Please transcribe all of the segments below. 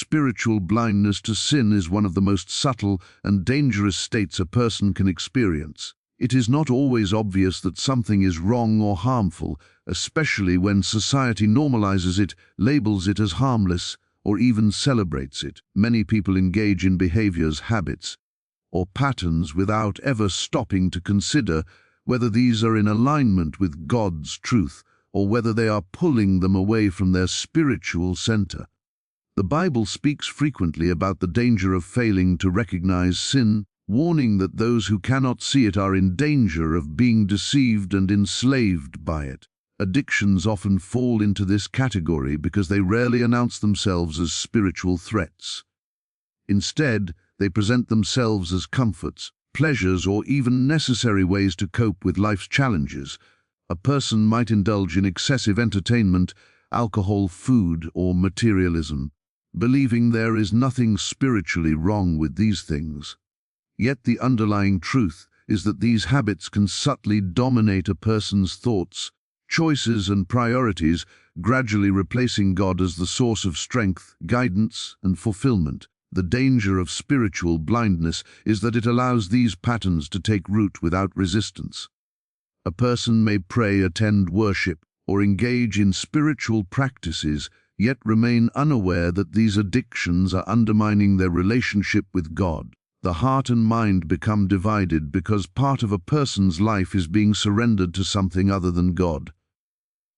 spiritual blindness to sin is one of the most subtle and dangerous states a person can experience. It is not always obvious that something is wrong or harmful, especially when society normalizes it, labels it as harmless, or even celebrates it. Many people engage in behaviors, habits, or patterns without ever stopping to consider whether these are in alignment with God's truth or whether they are pulling them away from their spiritual center. The Bible speaks frequently about the danger of failing to recognize sin, warning that those who cannot see it are in danger of being deceived and enslaved by it. Addictions often fall into this category because they rarely announce themselves as spiritual threats. Instead, they present themselves as comforts, pleasures, or even necessary ways to cope with life's challenges. A person might indulge in excessive entertainment, alcohol, food, or materialism, believing there is nothing spiritually wrong with these things. Yet the underlying truth is that these habits can subtly dominate a person's thoughts, choices, and priorities, gradually replacing God as the source of strength, guidance, and fulfillment. The danger of spiritual blindness is that it allows these patterns to take root without resistance. A person may pray, attend worship, or engage in spiritual practices, yet remain unaware that these addictions are undermining their relationship with God. The heart and mind become divided because part of a person's life is being surrendered to something other than God.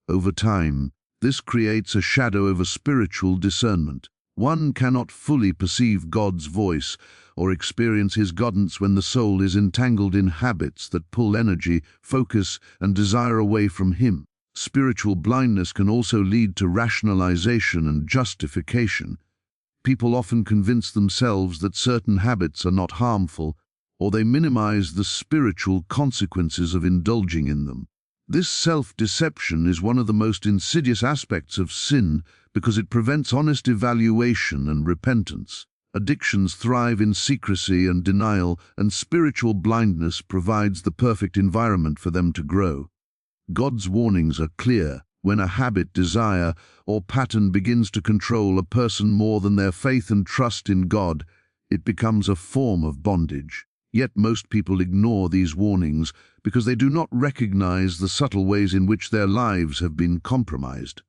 Over time, this creates a shadow over spiritual discernment. One cannot fully perceive God's voice or experience His guidance when the soul is entangled in habits that pull energy, focus, and desire away from Him. Spiritual blindness can also lead to rationalization and justification. People often convince themselves that certain habits are not harmful, or they minimize the spiritual consequences of indulging in them. This self-deception is one of the most insidious aspects of sin because it prevents honest evaluation and repentance. Addictions thrive in secrecy and denial, and spiritual blindness provides the perfect environment for them to grow. God's warnings are clear. When a habit, desire, or pattern begins to control a person more than their faith and trust in God, it becomes a form of bondage. Yet most people ignore these warnings because they do not recognize the subtle ways in which their lives have been compromised.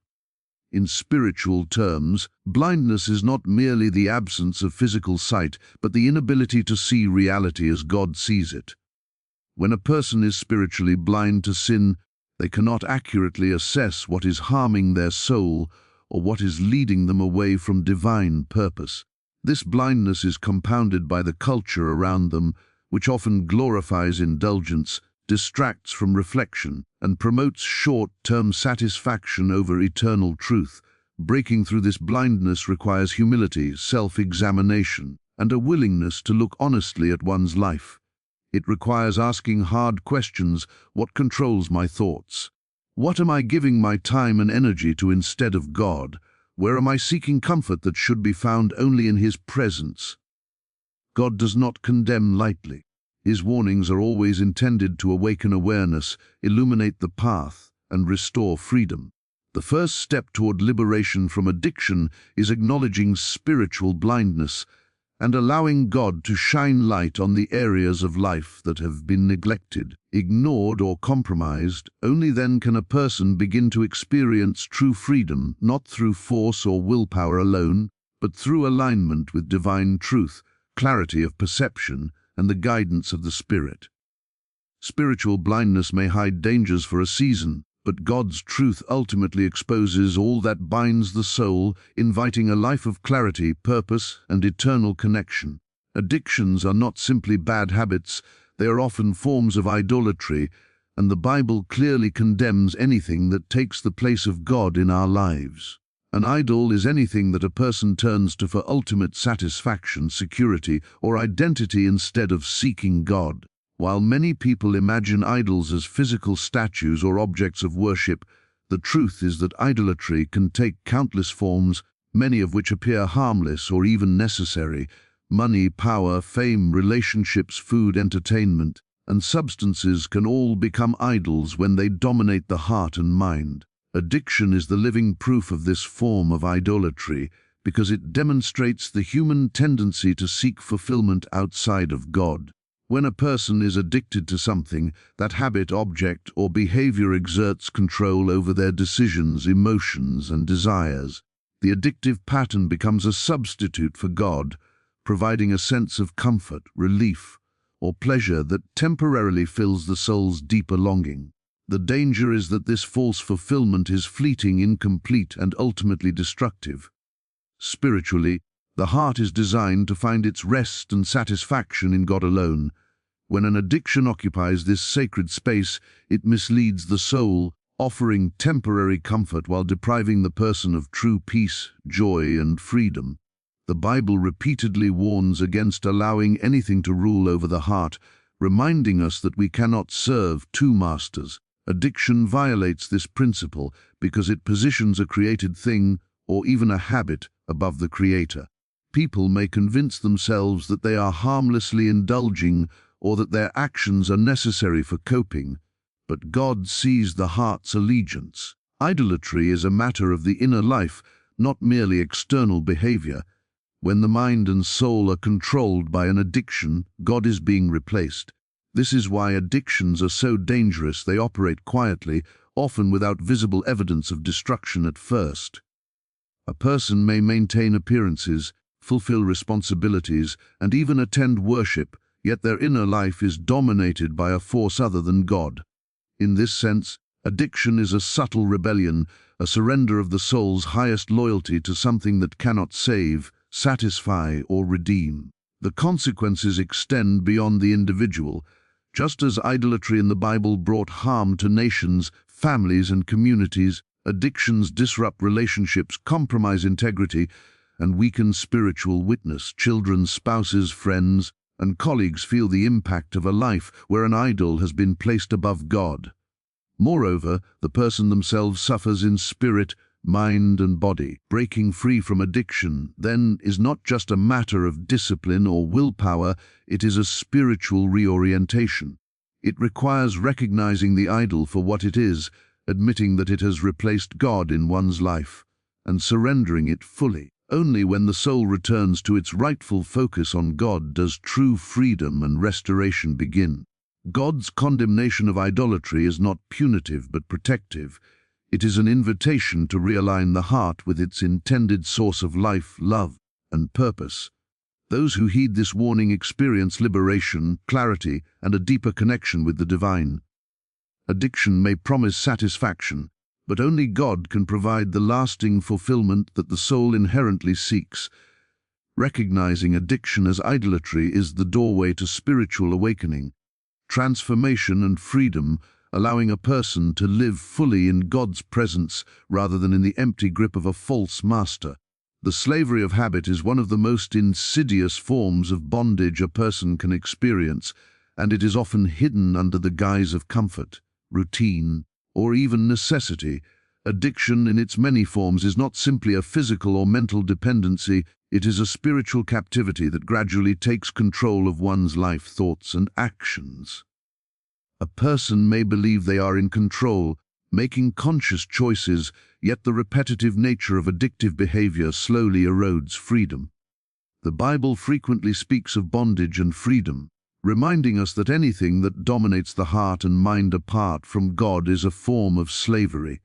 In spiritual terms, blindness is not merely the absence of physical sight, but the inability to see reality as God sees it. When a person is spiritually blind to sin, they cannot accurately assess what is harming their soul or what is leading them away from divine purpose. This blindness is compounded by the culture around them, which often glorifies indulgence, distracts from reflection, and promotes short-term satisfaction over eternal truth. Breaking through this blindness requires humility, self-examination, and a willingness to look honestly at one's life. It requires asking hard questions. What controls my thoughts? What am I giving my time and energy to instead of God? Where am I seeking comfort that should be found only in His presence? God does not condemn lightly. His warnings are always intended to awaken awareness, illuminate the path, and restore freedom. The first step toward liberation from addiction is acknowledging spiritual blindness and allowing God to shine light on the areas of life that have been neglected, ignored, or compromised. Only then can a person begin to experience true freedom, not through force or willpower alone, but through alignment with divine truth, clarity of perception, and the guidance of the Spirit. Spiritual blindness may hide dangers for a season, but God's truth ultimately exposes all that binds the soul, inviting a life of clarity, purpose, and eternal connection. Addictions are not simply bad habits, they are often forms of idolatry, and the Bible clearly condemns anything that takes the place of God in our lives. An idol is anything that a person turns to for ultimate satisfaction, security, or identity instead of seeking God. While many people imagine idols as physical statues or objects of worship, the truth is that idolatry can take countless forms, many of which appear harmless or even necessary. Money, power, fame, relationships, food, entertainment, and substances can all become idols when they dominate the heart and mind. Addiction is the living proof of this form of idolatry, because it demonstrates the human tendency to seek fulfillment outside of God. When a person is addicted to something, that habit, object, or behavior exerts control over their decisions, emotions, and desires. The addictive pattern becomes a substitute for God, providing a sense of comfort, relief, or pleasure that temporarily fills the soul's deeper longing. The danger is that this false fulfillment is fleeting, incomplete, and ultimately destructive. Spiritually, the heart is designed to find its rest and satisfaction in God alone. When an addiction occupies this sacred space, it misleads the soul, offering temporary comfort while depriving the person of true peace, joy, and freedom. The Bible repeatedly warns against allowing anything to rule over the heart, reminding us that we cannot serve two masters. Addiction violates this principle because it positions a created thing, or even a habit, above the Creator. People may convince themselves that they are harmlessly indulging or that their actions are necessary for coping, but God sees the heart's allegiance. Idolatry is a matter of the inner life, not merely external behavior. When the mind and soul are controlled by an addiction, God is being replaced. This is why addictions are so dangerous. They operate quietly, often without visible evidence of destruction at first. A person may maintain appearances, fulfill responsibilities, and even attend worship, yet their inner life is dominated by a force other than God. In this sense, addiction is a subtle rebellion, a surrender of the soul's highest loyalty to something that cannot save, satisfy, or redeem. The consequences extend beyond the individual. Just as idolatry in the Bible brought harm to nations, families, and communities, addictions disrupt relationships, compromise integrity, and weaken spiritual witness. Children, spouses, friends, and colleagues feel the impact of a life where an idol has been placed above God. Moreover, the person themselves suffers in spirit, mind, and body. Breaking free from addiction, then, is not just a matter of discipline or willpower, it is a spiritual reorientation. It requires recognizing the idol for what it is, admitting that it has replaced God in one's life, and surrendering it fully. Only when the soul returns to its rightful focus on God does true freedom and restoration begin. God's condemnation of idolatry is not punitive but protective. It is an invitation to realign the heart with its intended source of life, love, and purpose. Those who heed this warning experience liberation, clarity, and a deeper connection with the divine. Addiction may promise satisfaction, but only God can provide the lasting fulfillment that the soul inherently seeks. Recognizing addiction as idolatry is the doorway to spiritual awakening, transformation, and freedom, allowing a person to live fully in God's presence rather than in the empty grip of a false master. The slavery of habit is one of the most insidious forms of bondage a person can experience, and it is often hidden under the guise of comfort, routine, or even necessity. Addiction in its many forms is not simply a physical or mental dependency, it is a spiritual captivity that gradually takes control of one's life, thoughts, and actions. A person may believe they are in control, making conscious choices, yet the repetitive nature of addictive behavior slowly erodes freedom. The Bible frequently speaks of bondage and freedom, reminding us that anything that dominates the heart and mind apart from God is a form of slavery.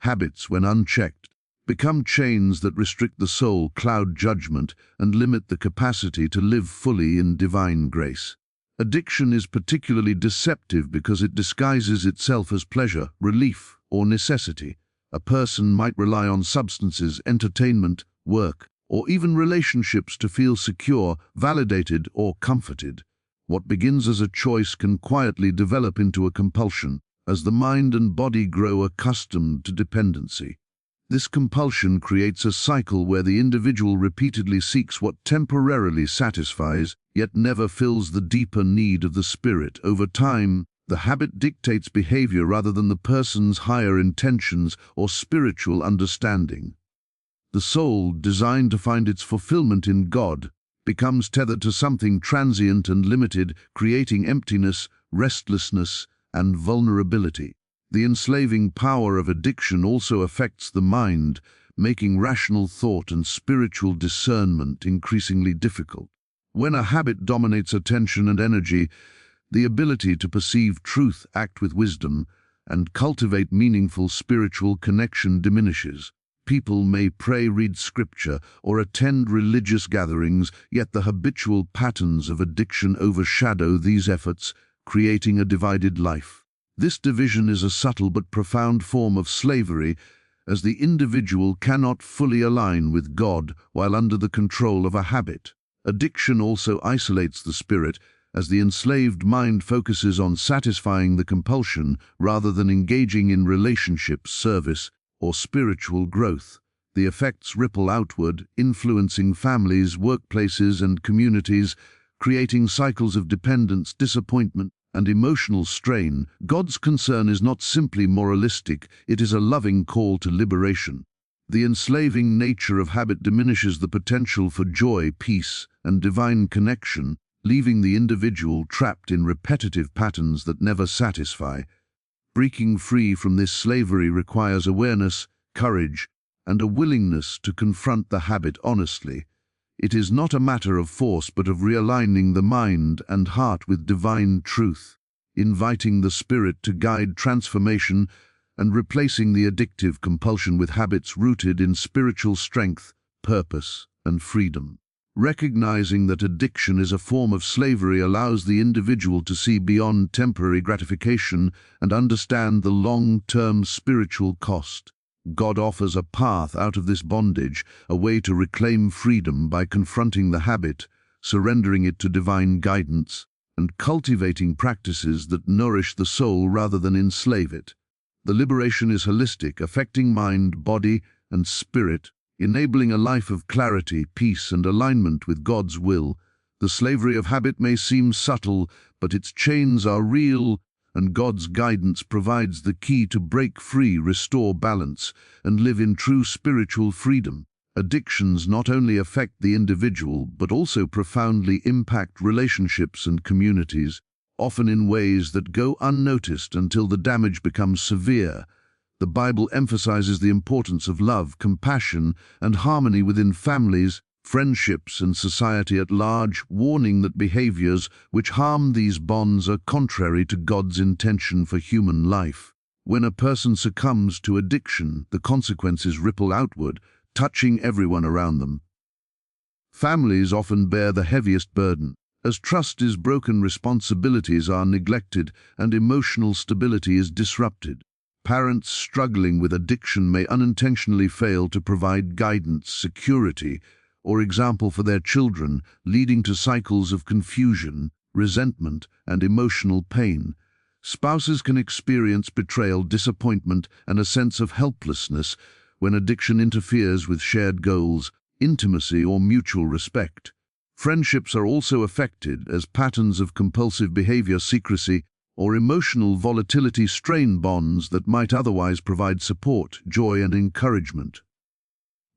Habits, when unchecked, become chains that restrict the soul, cloud judgment, and limit the capacity to live fully in divine grace. Addiction is particularly deceptive because it disguises itself as pleasure, relief, or necessity. A person might rely on substances, entertainment, work, or even relationships to feel secure, validated, or comforted. What begins as a choice can quietly develop into a compulsion, as the mind and body grow accustomed to dependency. This compulsion creates a cycle where the individual repeatedly seeks what temporarily satisfies, yet never fills the deeper need of the spirit. Over time, the habit dictates behavior rather than the person's higher intentions or spiritual understanding. The soul, designed to find its fulfillment in God, becomes tethered to something transient and limited, creating emptiness, restlessness, and vulnerability. The enslaving power of addiction also affects the mind, making rational thought and spiritual discernment increasingly difficult. When a habit dominates attention and energy, the ability to perceive truth, act with wisdom, and cultivate meaningful spiritual connection diminishes. People may pray, read scripture, or attend religious gatherings, yet the habitual patterns of addiction overshadow these efforts, creating a divided life. This division is a subtle but profound form of slavery, as the individual cannot fully align with God while under the control of a habit. Addiction also isolates the spirit, as the enslaved mind focuses on satisfying the compulsion rather than engaging in relationship, service, or spiritual growth. The effects ripple outward, influencing families, workplaces, and communities, creating cycles of dependence, disappointment, and emotional strain. God's concern is not simply moralistic, it is a loving call to liberation. The enslaving nature of habit diminishes the potential for joy, peace, and divine connection, leaving the individual trapped in repetitive patterns that never satisfy. Breaking free from this slavery requires awareness, courage, and a willingness to confront the habit honestly. It is not a matter of force but of realigning the mind and heart with divine truth, inviting the Spirit to guide transformation and replacing the addictive compulsion with habits rooted in spiritual strength, purpose, and freedom. Recognizing that addiction is a form of slavery allows the individual to see beyond temporary gratification and understand the long-term spiritual cost. God offers a path out of this bondage, a way to reclaim freedom by confronting the habit, surrendering it to divine guidance, and cultivating practices that nourish the soul rather than enslave it. The liberation is holistic, affecting mind, body, and spirit, enabling a life of clarity, peace, and alignment with God's will. The slavery of habit may seem subtle, but its chains are real, and God's guidance provides the key to break free, restore balance, and live in true spiritual freedom. Addictions not only affect the individual, but also profoundly impact relationships and communities, often in ways that go unnoticed until the damage becomes severe. The Bible emphasizes the importance of love, compassion, and harmony within families, friendships, and society at large, warning that behaviors which harm these bonds are contrary to God's intention for human life. When a person succumbs to addiction, the consequences ripple outward, touching everyone around them. Families often bear the heaviest burden. As trust is broken, responsibilities are neglected, and emotional stability is disrupted. Parents struggling with addiction may unintentionally fail to provide guidance, security, or example for their children, leading to cycles of confusion, resentment, and emotional pain. Spouses can experience betrayal, disappointment, and a sense of helplessness when addiction interferes with shared goals, intimacy, or mutual respect. Friendships are also affected as patterns of compulsive behavior, secrecy, or emotional volatility strain bonds that might otherwise provide support, joy, and encouragement.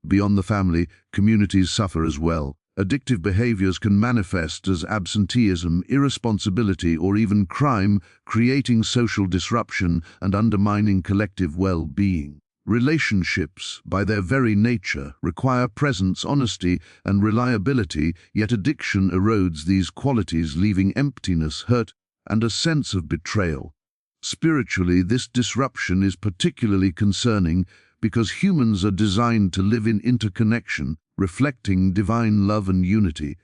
Beyond the family, communities suffer as well. Addictive behaviors can manifest as absenteeism, irresponsibility, or even crime, creating social disruption and undermining collective well-being. Relationships, by their very nature, require presence, honesty, and reliability, yet addiction erodes these qualities, leaving emptiness, hurt, and a sense of betrayal. Spiritually, this disruption is particularly concerning because humans are designed to live in interconnection, reflecting divine love and unity.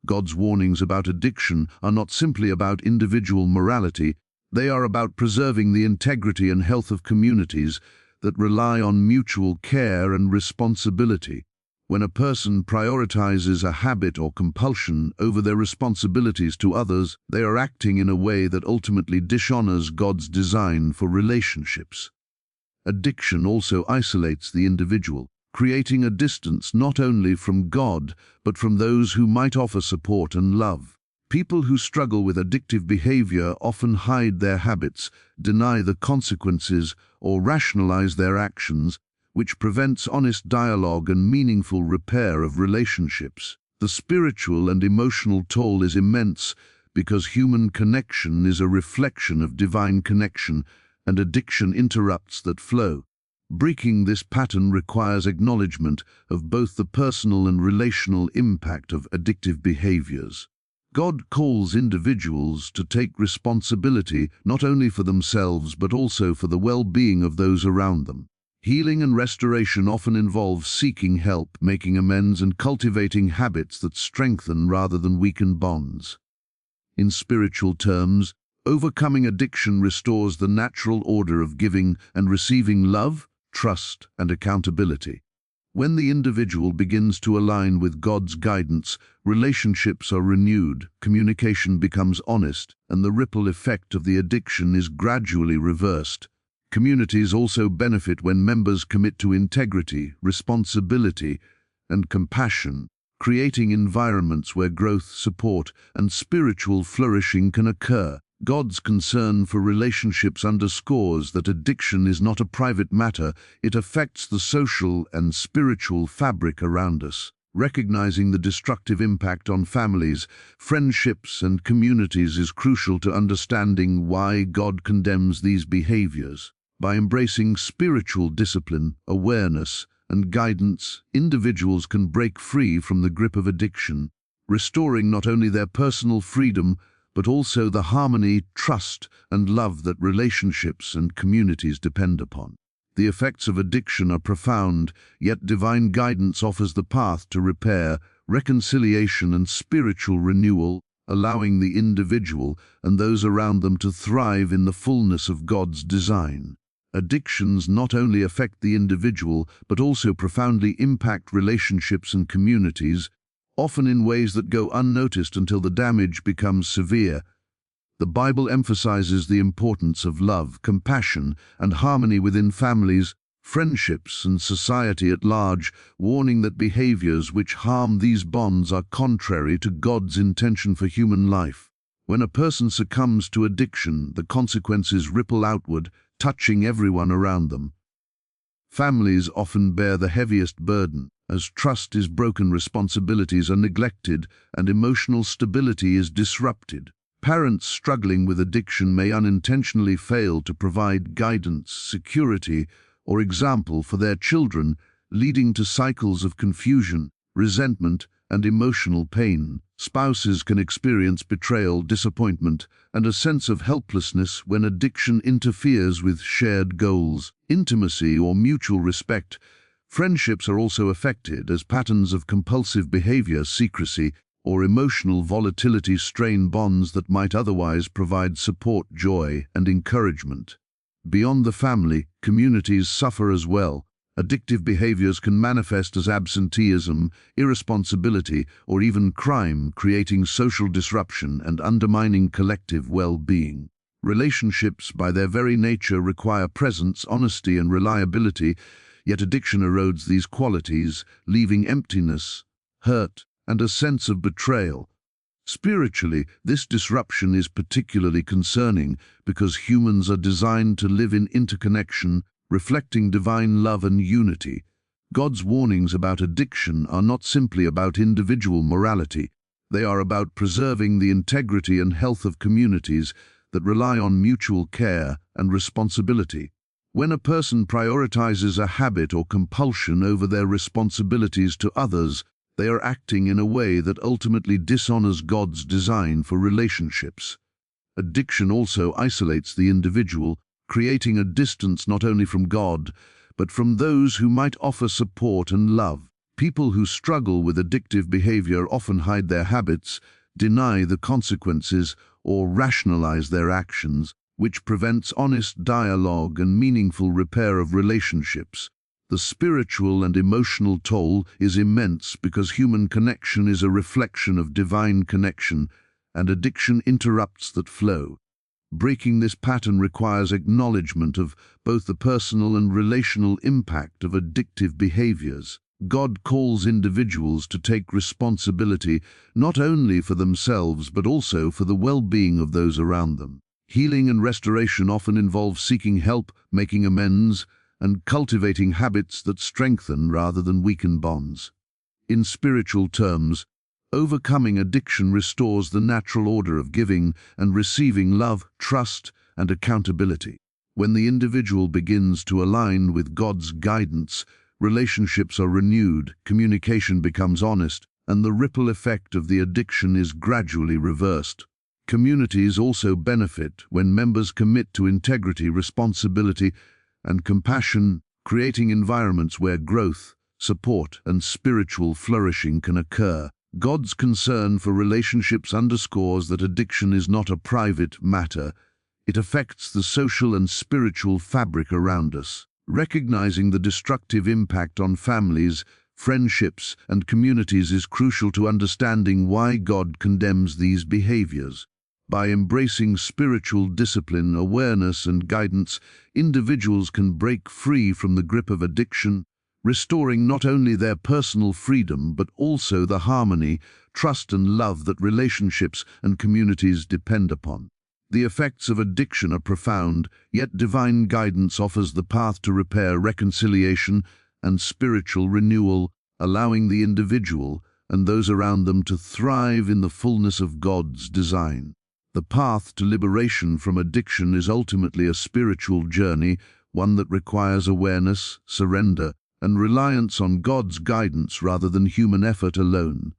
God's warnings about addiction are not simply about individual morality, they are about preserving the integrity and health of communities that rely on mutual care and responsibility. When a person prioritizes a habit or compulsion over their responsibilities to others, they are acting in a way that ultimately dishonors God's design for relationships. Addiction also isolates the individual, creating a distance not only from God, but from those who might offer support and love. People who struggle with addictive behavior often hide their habits, deny the consequences, or rationalize their actions, which prevents honest dialogue and meaningful repair of relationships. The spiritual and emotional toll is immense because human connection is a reflection of divine connection, and addiction interrupts that flow. Breaking this pattern requires acknowledgement of both the personal and relational impact of addictive behaviors. God calls individuals to take responsibility not only for themselves but also for the well-being of those around them. Healing and restoration often involve seeking help, making amends, and cultivating habits that strengthen rather than weaken bonds. In spiritual terms, overcoming addiction restores the natural order of giving and receiving love, trust, and accountability. When the individual begins to align with God's guidance, relationships are renewed, communication becomes honest, and the ripple effect of the addiction is gradually reversed. Communities also benefit when members commit to integrity, responsibility, and compassion, creating environments where growth, support, and spiritual flourishing can occur. God's concern for relationships underscores that addiction is not a private matter, it affects the social and spiritual fabric around us. Recognizing the destructive impact on families, friendships, and communities is crucial to understanding why God condemns these behaviors. By embracing spiritual discipline, awareness, and guidance, individuals can break free from the grip of addiction, restoring not only their personal freedom, but also the harmony, trust, and love that relationships and communities depend upon. The effects of addiction are profound, yet divine guidance offers the path to repair, reconciliation, and spiritual renewal, allowing the individual and those around them to thrive in the fullness of God's design. Addictions not only affect the individual, but also profoundly impact relationships and communities, often in ways that go unnoticed until the damage becomes severe. The Bible emphasizes the importance of love, compassion, and harmony within families, friendships, and society at large, warning that behaviors which harm these bonds are contrary to God's intention for human life. When a person succumbs to addiction, the consequences ripple outward, touching everyone around them. Families often bear the heaviest burden. As trust is broken, responsibilities are neglected, and emotional stability is disrupted. Parents struggling with addiction may unintentionally fail to provide guidance, security, or example for their children, leading to cycles of confusion, resentment, and emotional pain. Spouses can experience betrayal, disappointment, and a sense of helplessness when addiction interferes with shared goals, intimacy, or mutual respect. Friendships are also affected as patterns of compulsive behavior, secrecy, or emotional volatility strain bonds that might otherwise provide support, joy, and encouragement. Beyond the family, communities suffer as well. Addictive behaviors can manifest as absenteeism, irresponsibility, or even crime, creating social disruption and undermining collective well-being. Relationships, by their very nature, require presence, honesty, and reliability, yet addiction erodes these qualities, leaving emptiness, hurt, and a sense of betrayal. Spiritually, this disruption is particularly concerning because humans are designed to live in interconnection, reflecting divine love and unity. God's warnings about addiction are not simply about individual morality. They are about preserving the integrity and health of communities that rely on mutual care and responsibility. When a person prioritizes a habit or compulsion over their responsibilities to others, they are acting in a way that ultimately dishonors God's design for relationships. Addiction also isolates the individual, creating a distance not only from God, but from those who might offer support and love. People who struggle with addictive behavior often hide their habits, deny the consequences, or rationalize their actions, which prevents honest dialogue and meaningful repair of relationships. The spiritual and emotional toll is immense because human connection is a reflection of divine connection, and addiction interrupts that flow. Breaking this pattern requires acknowledgement of both the personal and relational impact of addictive behaviors. God calls individuals to take responsibility not only for themselves but also for the well-being of those around them. Healing and restoration often involve seeking help, making amends, and cultivating habits that strengthen rather than weaken bonds. In spiritual terms, overcoming addiction restores the natural order of giving and receiving love, trust, and accountability. When the individual begins to align with God's guidance, relationships are renewed, communication becomes honest, and the ripple effect of the addiction is gradually reversed. Communities also benefit when members commit to integrity, responsibility, and compassion, creating environments where growth, support, and spiritual flourishing can occur. God's concern for relationships underscores that addiction is not a private matter. It affects the social and spiritual fabric around us. Recognizing the destructive impact on families, friendships, and communities is crucial to understanding why God condemns these behaviors. By embracing spiritual discipline, awareness, and guidance, individuals can break free from the grip of addiction, restoring not only their personal freedom but also the harmony, trust, and love that relationships and communities depend upon. The effects of addiction are profound, yet divine guidance offers the path to repair, reconciliation, and spiritual renewal, allowing the individual and those around them to thrive in the fullness of God's design. The path to liberation from addiction is ultimately a spiritual journey, one that requires awareness, surrender, and reliance on God's guidance rather than human effort alone.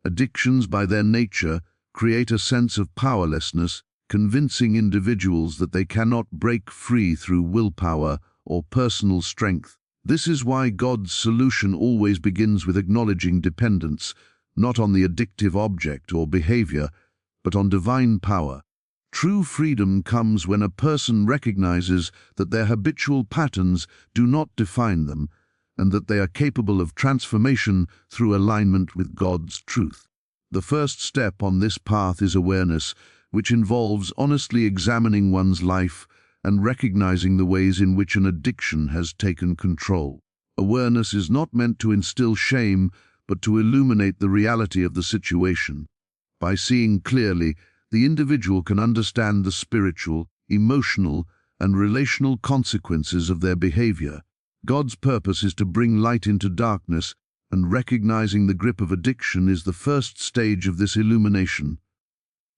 Addictions, by their nature, create a sense of powerlessness, convincing individuals that they cannot break free through willpower or personal strength. This is why God's solution always begins with acknowledging dependence, not on the addictive object or behavior, but on divine power. True freedom comes when a person recognizes that their habitual patterns do not define them, and that they are capable of transformation through alignment with God's truth. The first step on this path is awareness, which involves honestly examining one's life and recognizing the ways in which an addiction has taken control. Awareness is not meant to instill shame, but to illuminate the reality of the situation. By seeing clearly, the individual can understand the spiritual, emotional, and relational consequences of their behavior. God's purpose is to bring light into darkness, and recognizing the grip of addiction is the first stage of this illumination.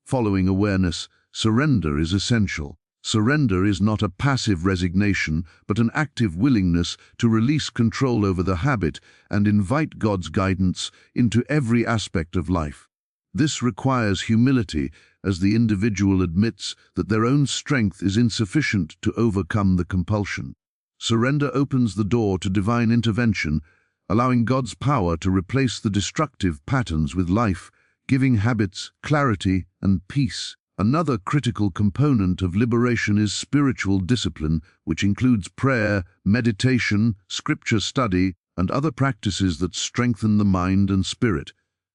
Following awareness, surrender is essential. Surrender is not a passive resignation, but an active willingness to release control over the habit and invite God's guidance into every aspect of life. This requires humility, as the individual admits that their own strength is insufficient to overcome the compulsion. Surrender opens the door to divine intervention, allowing God's power to replace the destructive patterns with life, giving habits clarity and peace. Another critical component of liberation is spiritual discipline, which includes prayer, meditation, scripture study, and other practices that strengthen the mind and spirit.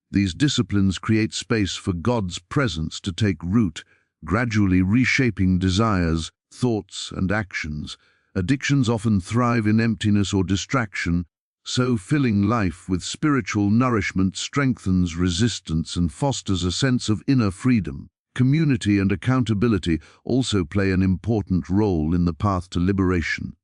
These disciplines create space for God's presence to take root, gradually reshaping desires, thoughts, and actions. Addictions often thrive in emptiness or distraction, so filling life with spiritual nourishment strengthens resistance and fosters a sense of inner freedom. Community and accountability also play an important role in the path to liberation.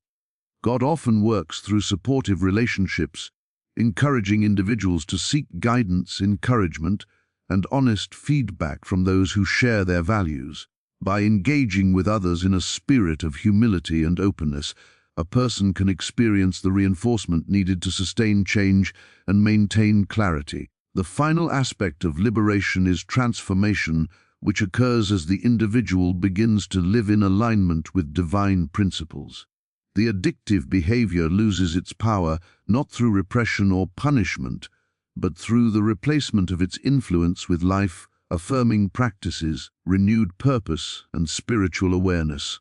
God often works through supportive relationships, encouraging individuals to seek guidance, encouragement, and honest feedback from those who share their values. By engaging with others in a spirit of humility and openness, a person can experience the reinforcement needed to sustain change and maintain clarity. The final aspect of liberation is transformation, which occurs as the individual begins to live in alignment with divine principles. The addictive behavior loses its power not through repression or punishment, but through the replacement of its influence with life-affirming practices, renewed purpose, and spiritual awareness.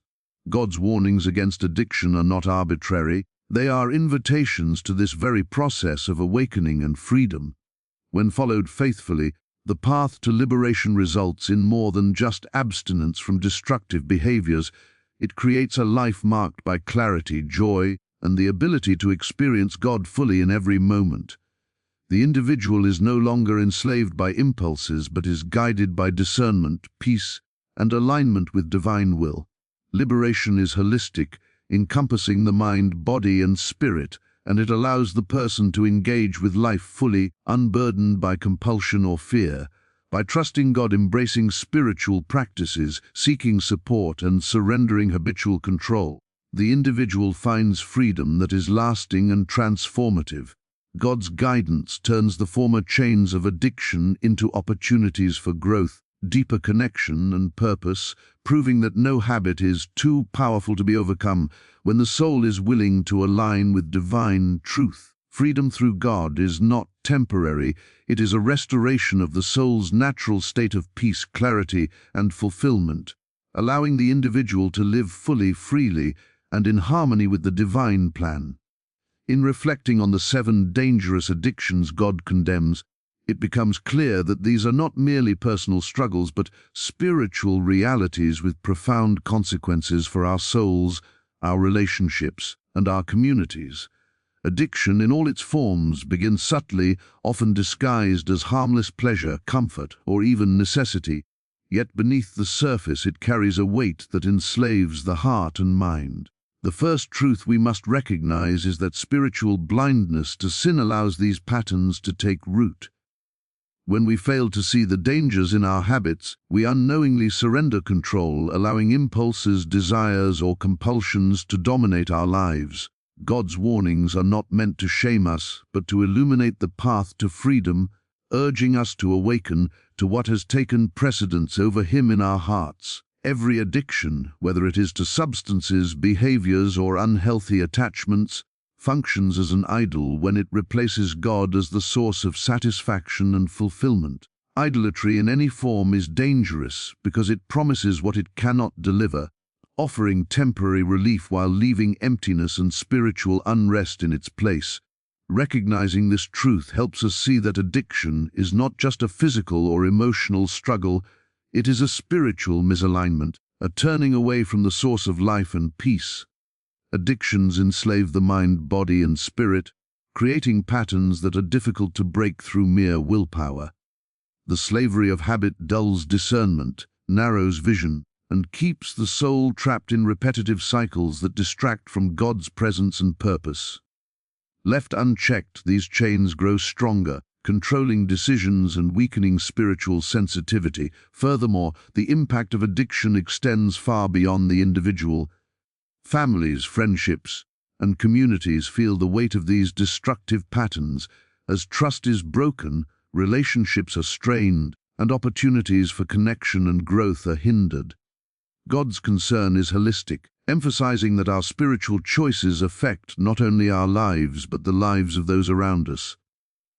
God's warnings against addiction are not arbitrary. They are invitations to this very process of awakening and freedom. When followed faithfully, the path to liberation results in more than just abstinence from destructive behaviors. It creates a life marked by clarity, joy, and the ability to experience God fully in every moment. The individual is no longer enslaved by impulses, but is guided by discernment, peace, and alignment with divine will. Liberation is holistic, encompassing the mind, body, and spirit, and it allows the person to engage with life fully, unburdened by compulsion or fear. By trusting God, embracing spiritual practices, seeking support, and surrendering habitual control, the individual finds freedom that is lasting and transformative. God's guidance turns the former chains of addiction into opportunities for growth, deeper connection and purpose, proving that no habit is too powerful to be overcome when the soul is willing to align with divine truth. Freedom through God is not temporary, it is a restoration of the soul's natural state of peace, clarity, and fulfillment, allowing the individual to live fully, freely, and in harmony with the divine plan. In reflecting on the 7 dangerous addictions God condemns, it becomes clear that these are not merely personal struggles but spiritual realities with profound consequences for our souls, our relationships, and our communities. Addiction in all its forms begins subtly, often disguised as harmless pleasure, comfort, or even necessity. Yet beneath the surface it carries a weight that enslaves the heart and mind. The first truth we must recognize is that spiritual blindness to sin allows these patterns to take root. When we fail to see the dangers in our habits, we unknowingly surrender control, allowing impulses, desires, or compulsions to dominate our lives. God's warnings are not meant to shame us, but to illuminate the path to freedom, urging us to awaken to what has taken precedence over Him in our hearts. Every addiction, whether it is to substances, behaviors, or unhealthy attachments, functions as an idol when it replaces God as the source of satisfaction and fulfillment. Idolatry in any form is dangerous because it promises what it cannot deliver, offering temporary relief while leaving emptiness and spiritual unrest in its place. Recognizing this truth helps us see that addiction is not just a physical or emotional struggle, it is a spiritual misalignment, a turning away from the source of life and peace. Addictions enslave the mind, body, and spirit, creating patterns that are difficult to break through mere willpower. The slavery of habit dulls discernment, narrows vision, and keeps the soul trapped in repetitive cycles that distract from God's presence and purpose. Left unchecked, these chains grow stronger, controlling decisions and weakening spiritual sensitivity. Furthermore, the impact of addiction extends far beyond the individual. Families, friendships, and communities feel the weight of these destructive patterns. As trust is broken, relationships are strained, and opportunities for connection and growth are hindered. God's concern is holistic, emphasizing that our spiritual choices affect not only our lives but the lives of those around us.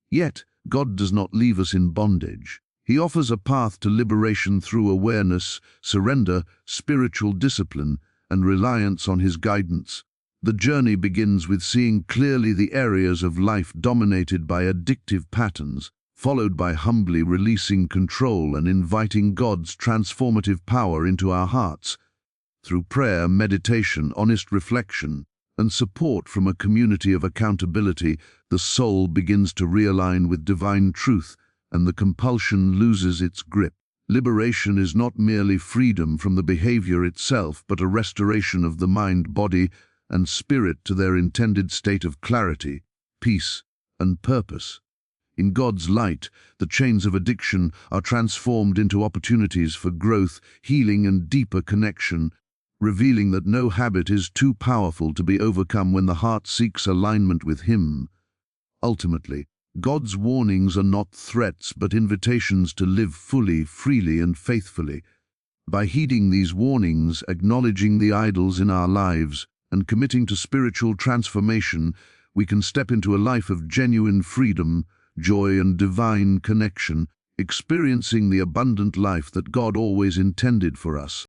Yet, God does not leave us in bondage. He offers a path to liberation through awareness, surrender, spiritual discipline, and reliance on His guidance. The journey begins with seeing clearly the areas of life dominated by addictive patterns, followed by humbly releasing control and inviting God's transformative power into our hearts. Through prayer, meditation, honest reflection, and support from a community of accountability, the soul begins to realign with divine truth, and the compulsion loses its grip. Liberation is not merely freedom from the behavior itself, but a restoration of the mind, body, and spirit to their intended state of clarity, peace, and purpose. In God's light, the chains of addiction are transformed into opportunities for growth, healing, and deeper connection, revealing that no habit is too powerful to be overcome when the heart seeks alignment with Him. Ultimately, God's warnings are not threats but invitations to live fully, freely, and faithfully. By heeding these warnings, acknowledging the idols in our lives, and committing to spiritual transformation, we can step into a life of genuine freedom, joy, and divine connection, experiencing the abundant life that God always intended for us.